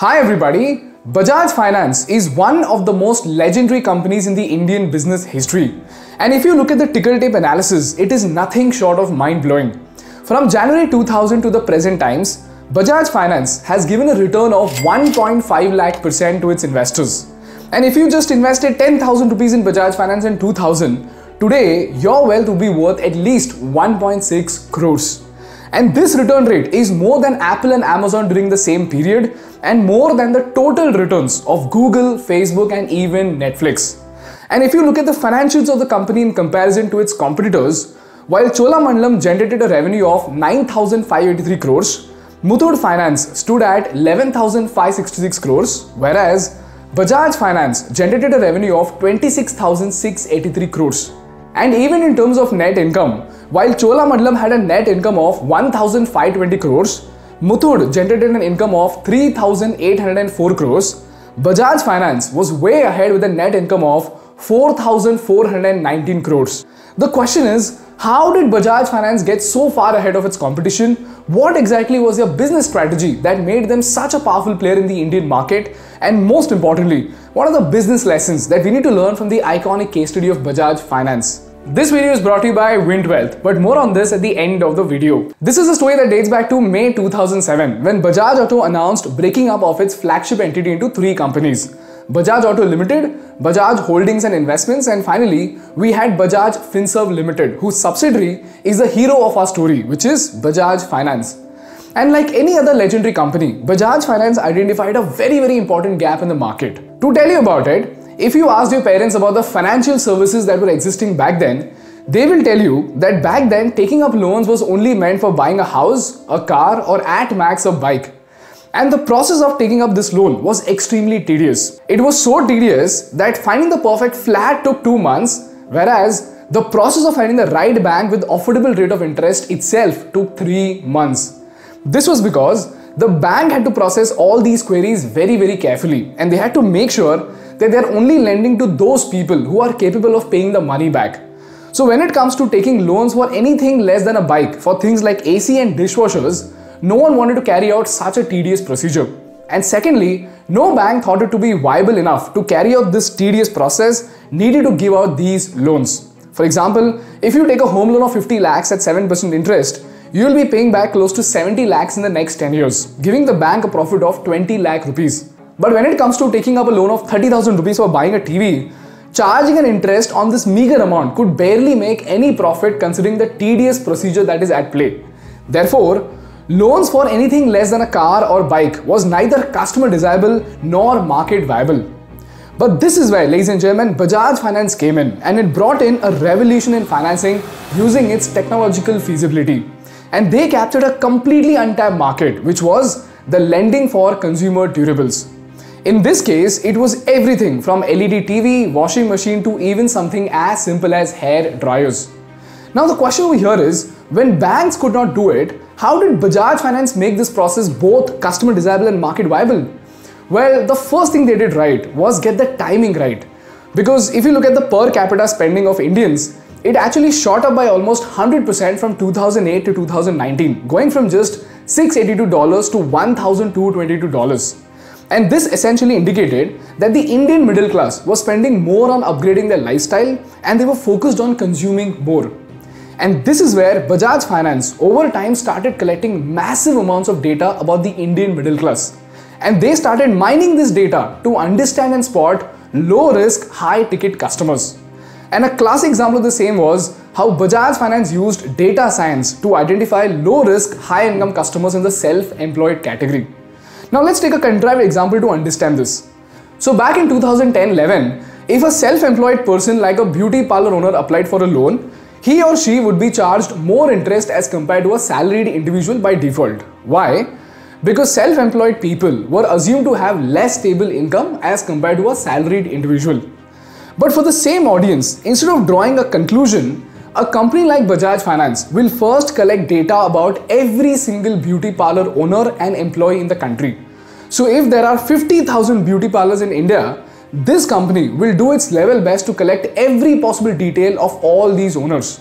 Hi everybody, Bajaj Finance is one of the most legendary companies in the Indian business history. And if you look at the ticker tape analysis, it is nothing short of mind-blowing. From January 2000 to the present times, Bajaj Finance has given a return of 1.5 lakh% to its investors. And if you just invested 10,000 rupees in Bajaj Finance in 2000, today your wealth will be worth at least 1.6 crores. And this return rate is more than Apple and Amazon during the same period and more than the total returns of Google, Facebook and even Netflix. And if you look at the financials of the company in comparison to its competitors, while Cholamandalam generated a revenue of 9,583 crores, Muthoot Finance stood at 11,566 crores, whereas Bajaj Finance generated a revenue of 26,683 crores. And even in terms of net income, while Cholamandalam had a net income of 1,520 crores, Muthoot generated an income of 3,804 crores, Bajaj Finance was way ahead with a net income of 4,419 crores. The question is, how did Bajaj Finance get so far ahead of its competition? What exactly was their business strategy that made them such a powerful player in the Indian market? And most importantly, what are the business lessons that we need to learn from the iconic case study of Bajaj Finance? This video is brought to you by Vint Wealth, but more on this at the end of the video. This is a story that dates back to May 2007 when Bajaj Auto announced breaking up of its flagship entity into three companies: Bajaj Auto Limited, Bajaj Holdings and Investments, and finally we had Bajaj Finserv Limited, whose subsidiary is the hero of our story, which is Bajaj Finance. And like any other legendary company, Bajaj Finance identified a very important gap in the market. To tell you about it, if you asked your parents about the financial services that were existing back then, they will tell you that back then taking up loans was only meant for buying a house, a car, or at max a bike. And the process of taking up this loan was extremely tedious. It was so tedious that finding the perfect flat took 2 months, whereas the process of finding the right bank with affordable rate of interest itself took 3 months. This was because the bank had to process all these queries very carefully, and they had to make sure that they are only lending to those people who are capable of paying the money back. So when it comes to taking loans for anything less than a bike, for things like AC and dishwashers, no one wanted to carry out such a tedious procedure. And secondly, no bank thought it to be viable enough to carry out this tedious process needed to give out these loans. For example, if you take a home loan of 50 lakhs at 7% interest, you will be paying back close to 70 lakhs in the next 10 years, giving the bank a profit of 20 lakh rupees. But when it comes to taking up a loan of 30,000 rupees for buying a TV, charging an interest on this meager amount could barely make any profit considering the tedious procedure that is at play. Therefore, loans for anything less than a car or bike was neither customer desirable nor market viable. But this is where, ladies and gentlemen, Bajaj Finance came in, and it brought in a revolution in financing using its technological feasibility. And they captured a completely untapped market, which was the lending for consumer durables. In this case, it was everything from LED TV, washing machine to even something as simple as hair dryers. Now the question over here is, when banks could not do it, how did Bajaj Finance make this process both customer desirable and market viable? Well, the first thing they did right was get the timing right. Because if you look at the per capita spending of Indians, it actually shot up by almost 100% from 2008 to 2019, going from just $682 to $1,222. And this essentially indicated that the Indian middle class was spending more on upgrading their lifestyle and they were focused on consuming more. And this is where Bajaj Finance over time started collecting massive amounts of data about the Indian middle class. And they started mining this data to understand and spot low risk, high ticket customers. And a classic example of the same was how Bajaj Finance used data science to identify low risk, high income customers in the self-employed category. Now let's take a contrived example to understand this. So back in 2010-11, if a self-employed person like a beauty parlor owner applied for a loan, he or she would be charged more interest as compared to a salaried individual by default. Why? Because self-employed people were assumed to have less stable income as compared to a salaried individual. But for the same audience, instead of drawing a conclusion, a company like Bajaj Finance will first collect data about every single beauty parlor owner and employee in the country. So if there are 50,000 beauty parlors in India, this company will do its level best to collect every possible detail of all these owners.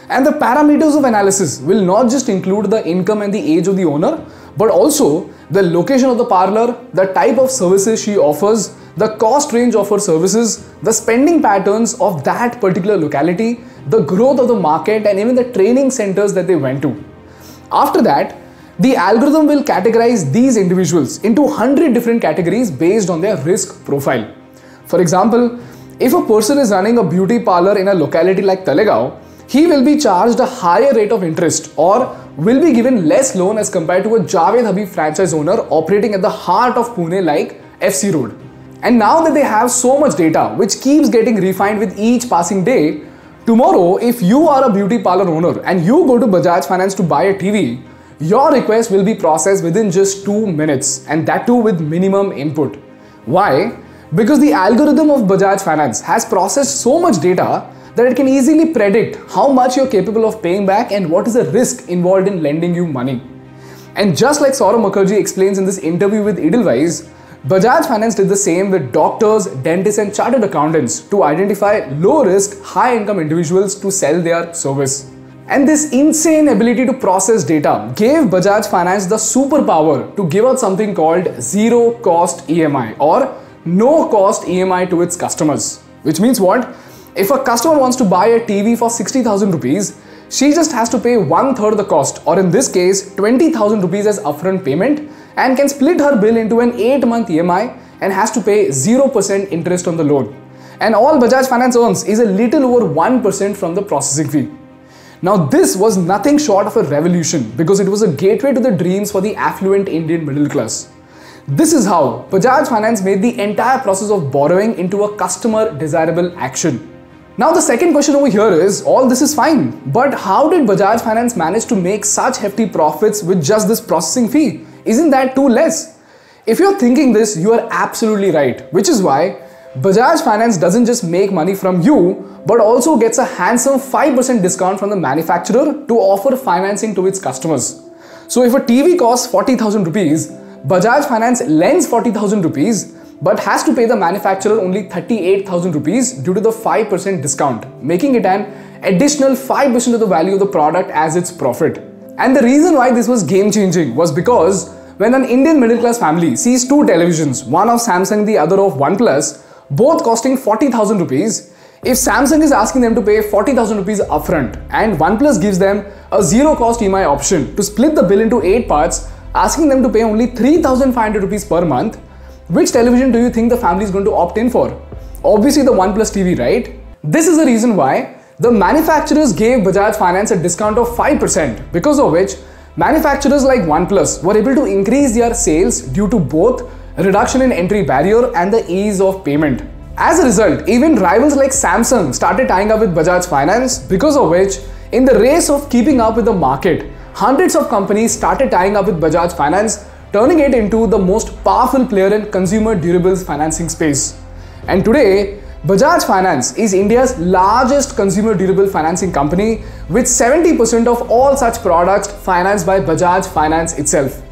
And the parameters of analysis will not just include the income and the age of the owner, but also the location of the parlor, the type of services she offers, the cost range of her services, the spending patterns of that particular locality, the growth of the market, and even the training centers that they went to. After that, the algorithm will categorize these individuals into 100 different categories based on their risk profile. For example, if a person is running a beauty parlor in a locality like Talegaon, he will be charged a higher rate of interest or will be given less loan as compared to a Javed Habib franchise owner operating at the heart of Pune like FC Road. And now that they have so much data which keeps getting refined with each passing day, tomorrow if you are a beauty parlor owner and you go to Bajaj Finance to buy a TV, your request will be processed within just 2 minutes, and that too with minimum input. Why? Because the algorithm of Bajaj Finance has processed so much data that it can easily predict how much you're capable of paying back and what is the risk involved in lending you money. And just like Saurav Mukherjee explains in this interview with Edelweiss, Bajaj Finance did the same with doctors, dentists and chartered accountants to identify low-risk, high-income individuals to sell their service. And this insane ability to process data gave Bajaj Finance the superpower to give out something called zero-cost EMI or no-cost EMI to its customers. Which means what? If a customer wants to buy a TV for 60,000 rupees, she just has to pay 1/3 the cost, or in this case 20,000 rupees as upfront payment, and can split her bill into an 8-month EMI and has to pay 0% interest on the loan. And all Bajaj Finance earns is a little over 1% from the processing fee. Now this was nothing short of a revolution because it was a gateway to the dreams for the affluent Indian middle class. This is how Bajaj Finance made the entire process of borrowing into a customer desirable action. Now the second question over here is, all this is fine, but how did Bajaj Finance manage to make such hefty profits with just this processing fee? Isn't that too less? If you're thinking this, you are absolutely right, which is why Bajaj Finance doesn't just make money from you, but also gets a handsome 5% discount from the manufacturer to offer financing to its customers. So if a TV costs 40,000 rupees, Bajaj Finance lends 40,000 rupees, but has to pay the manufacturer only 38,000 rupees due to the 5% discount, making it an additional 5% of the value of the product as its profit. And the reason why this was game-changing was because when an Indian middle-class family sees two televisions, one of Samsung, the other of OnePlus, both costing 40,000 rupees, if Samsung is asking them to pay 40,000 rupees upfront and OnePlus gives them a zero-cost EMI option to split the bill into 8 parts, asking them to pay only 3,500 rupees per month, which television do you think the family is going to opt in for? Obviously the OnePlus TV, right? This is the reason why the manufacturers gave Bajaj Finance a discount of 5%, because of which manufacturers like OnePlus were able to increase their sales due to both reduction in entry barrier and the ease of payment. As a result, even rivals like Samsung started tying up with Bajaj Finance, because of which in the race of keeping up with the market, hundreds of companies started tying up with Bajaj Finance, turning it into the most powerful player in consumer durables financing space. And today, Bajaj Finance is India's largest consumer durable financing company, with 70% of all such products financed by Bajaj Finance itself.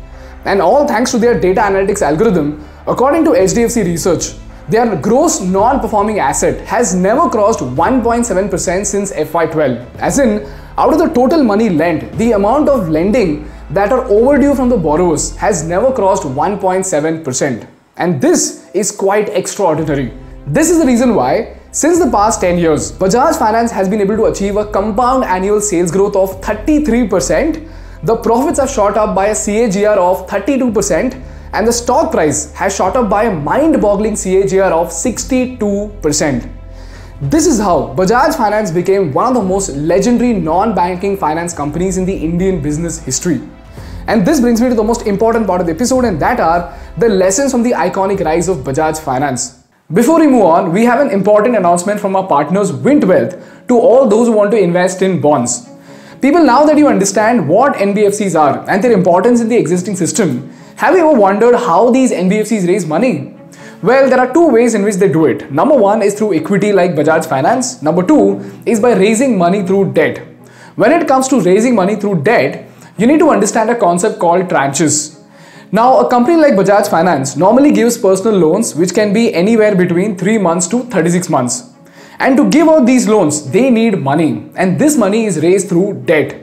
And all thanks to their data analytics algorithm. According to HDFC Research, their gross non-performing asset has never crossed 1.7% since FY12. As in, out of the total money lent, the amount of lending that are overdue from the borrowers has never crossed 1.7%. And this is quite extraordinary. This is the reason why, since the past 10 years, Bajaj Finance has been able to achieve a compound annual sales growth of 33%, the profits have shot up by a CAGR of 32%, and the stock price has shot up by a mind-boggling CAGR of 62%. This is how Bajaj Finance became one of the most legendary non-banking finance companies in the Indian business history. And this brings me to the most important part of the episode, and that are the lessons from the iconic rise of Bajaj Finance. Before we move on, we have an important announcement from our partners Vint Wealth to all those who want to invest in bonds. People, now that you understand what NBFCs are and their importance in the existing system, have you ever wondered how these NBFCs raise money? Well, there are two ways in which they do it. Number one is through equity like Bajaj Finance. Number two is by raising money through debt. When it comes to raising money through debt, you need to understand a concept called tranches. Now, a company like Bajaj Finance normally gives personal loans which can be anywhere between 3 months to 36 months. And to give out these loans, they need money, and this money is raised through debt.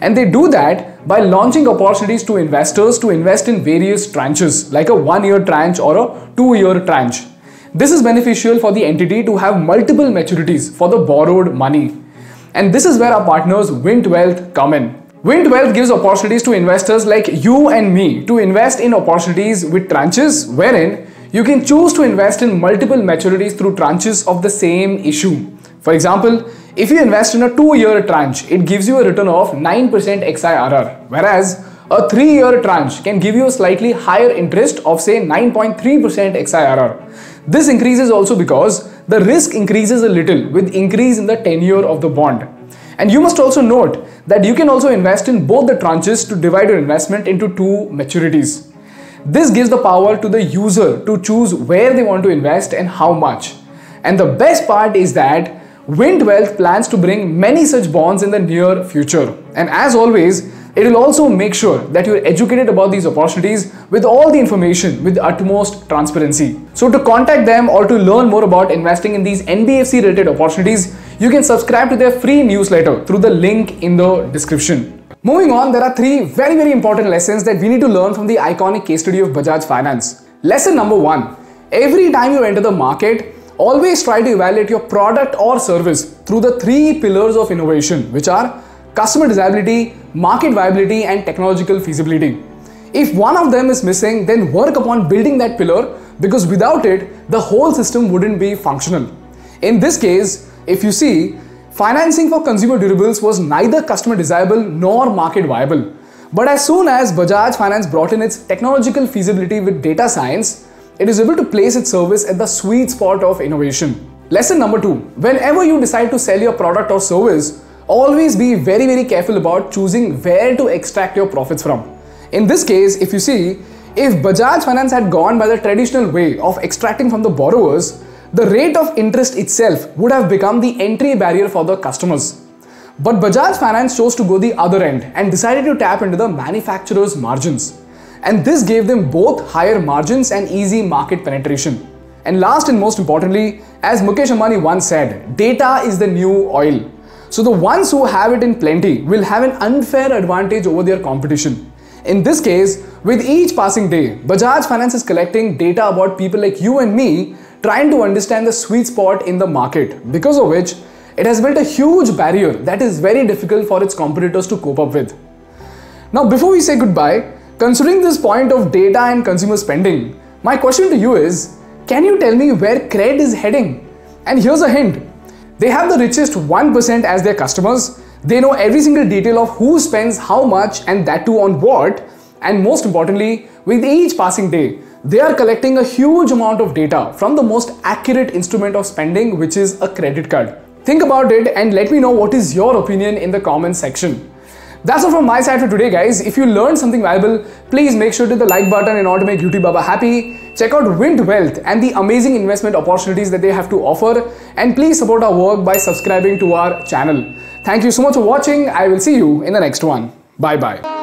And they do that by launching opportunities to investors to invest in various tranches, like a 1-year tranche or a 2-year tranche. This is beneficial for the entity to have multiple maturities for the borrowed money. And this is where our partners Vint Wealth come in. Vint Wealth gives opportunities to investors like you and me to invest in opportunities with tranches wherein you can choose to invest in multiple maturities through tranches of the same issue. For example, if you invest in a 2-year tranche, it gives you a return of 9% XIRR, whereas a 3-year tranche can give you a slightly higher interest of say 9.3% XIRR. This increases also because the risk increases a little with increase in the tenure of the bond. And you must also note that you can also invest in both the tranches to divide your investment into 2 maturities. This gives the power to the user to choose where they want to invest and how much. And the best part is that Vint Wealth plans to bring many such bonds in the near future. And as always, it will also make sure that you're educated about these opportunities with all the information with the utmost transparency. So to contact them or to learn more about investing in these NBFC related opportunities, you can subscribe to their free newsletter through the link in the description. Moving on, there are 3 very important lessons that we need to learn from the iconic case study of Bajaj Finance. Lesson number 1. Every time you enter the market, always try to evaluate your product or service through the 3 pillars of innovation, which are customer desirability, market viability, and technological feasibility. If one of them is missing, then work upon building that pillar, because without it, the whole system wouldn't be functional. In this case, if you see, financing for consumer durables was neither customer desirable nor market viable. But as soon as Bajaj Finance brought in its technological feasibility with data science, it is able to place its service at the sweet spot of innovation. Lesson number 2. Whenever you decide to sell your product or service, always be very careful about choosing where to extract your profits from. In this case, if you see, if Bajaj Finance had gone by the traditional way of extracting from the borrowers, the rate of interest itself would have become the entry barrier for the customers. But Bajaj Finance chose to go the other end and decided to tap into the manufacturer's margins. And this gave them both higher margins and easy market penetration. And last and most importantly, as Mukesh Ambani once said, data is the new oil. So the ones who have it in plenty will have an unfair advantage over their competition. In this case, with each passing day, Bajaj Finance is collecting data about people like you and me, trying to understand the sweet spot in the market, because of which it has built a huge barrier that is very difficult for its competitors to cope up with. Now, before we say goodbye, considering this point of data and consumer spending, my question to you is, can you tell me where cred is heading? And here's a hint. They have the richest 1% as their customers. They know every single detail of who spends how much and that too on what. And most importantly, with each passing day, they are collecting a huge amount of data from the most accurate instrument of spending, which is a credit card. Think about it and let me know what is your opinion in the comments section. That's all from my side for today, guys. If you learned something valuable, please make sure to hit the like button in order to make YouTube Baba happy. Check out Vint Wealth and the amazing investment opportunities that they have to offer. And please support our work by subscribing to our channel. Thank you so much for watching. I will see you in the next one. Bye bye.